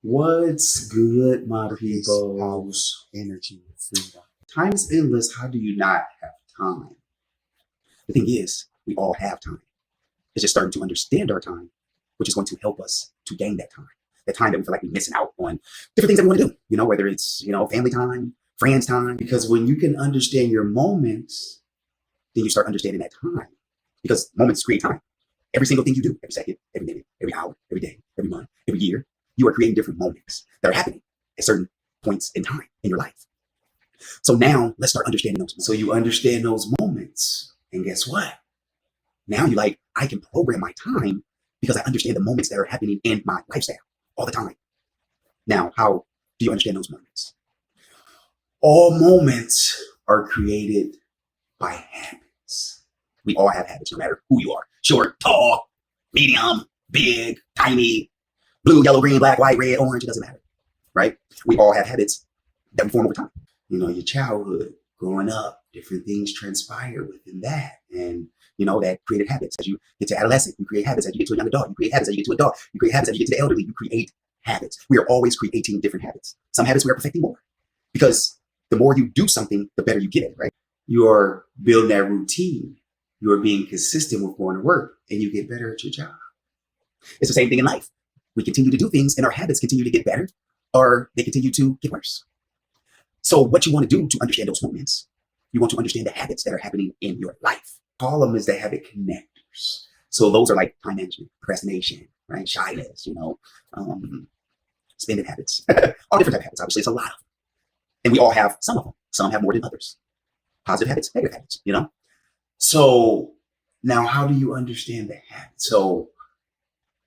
What's good, my Peace, power, peoples? energy, freedom. Time is endless. How do you not have time? The thing is, we all have time. It's just starting to understand our time, which is going to help us to gain that time. That time that we feel like we're missing out on different things that we want to do, whether it's, family time, friends time. Because when you can understand your moments, then you start understanding that time. Because moments create time. Every single thing you do, every second, every minute, every hour, every day, every month, every year, you are creating different moments that are happening at certain points in time in your life. So now let's start understanding those moments. So you understand those moments. And guess what? Now you like, I can program my time because I understand the moments that are happening in my lifestyle all the time. Now, how do you understand those moments? All moments are created by habits. We all have habits, no matter who you are. Short, tall, medium, big, tiny, blue, yellow, green, black, white, red, orange, it doesn't matter, right? We all have habits that we form over time. Your childhood, growing up, different things transpire within that. And, that created habits. As you get to adolescent, you create habits. As you get to a young adult, you create habits. As you get to adult, you create habits. As you get to the elderly, you create habits. We are always creating different habits. Some habits we are perfecting more because the more you do something, the better you get it, right? You are building that routine. You are being consistent with going to work and you get better at your job. It's the same thing in life. We continue to do things and our habits continue to get better or they continue to get worse. So what you want to do to understand those moments, you want to understand the habits that are happening in your life. Call them as the habit connectors. So those are like time management, procrastination, right? Shyness, spending habits, all different type of habits. Obviously, it's a lot of them. And we all have some of them. Some have more than others. Positive habits, negative habits. So now how do you understand the habits? So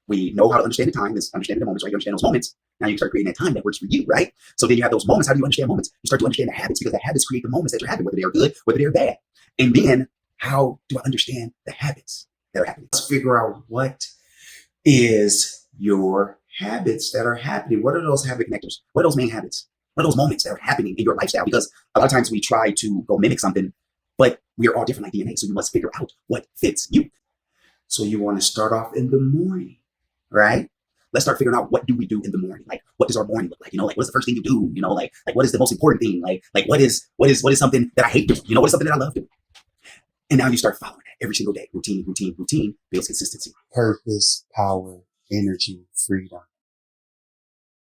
we know how to understand the time, is understanding the moments, right? You understand those moments. Now you start creating that time that works for you, right? So then you have those moments. How do you understand moments? You start to understand the habits because the habits create the moments that you're having, whether they are good, whether they're bad. And then how do I understand the habits that are happening? Let's figure out what is your habits that are happening. What are those habit connectors? What are those main habits? What are those moments that are happening in your lifestyle? Because a lot of times we try to go mimic something, but we are all different like DNA. So you must figure out what fits you. So you want to start off in the morning, right? Let's start figuring out what do we do in the morning? Like, what does our morning look like? Like, what's the first thing you do? Like what is the most important thing? Like what is something that I hate doing? What is something that I love doing? And now you start following that every single day. Routine builds consistency. Purpose, power, energy, freedom.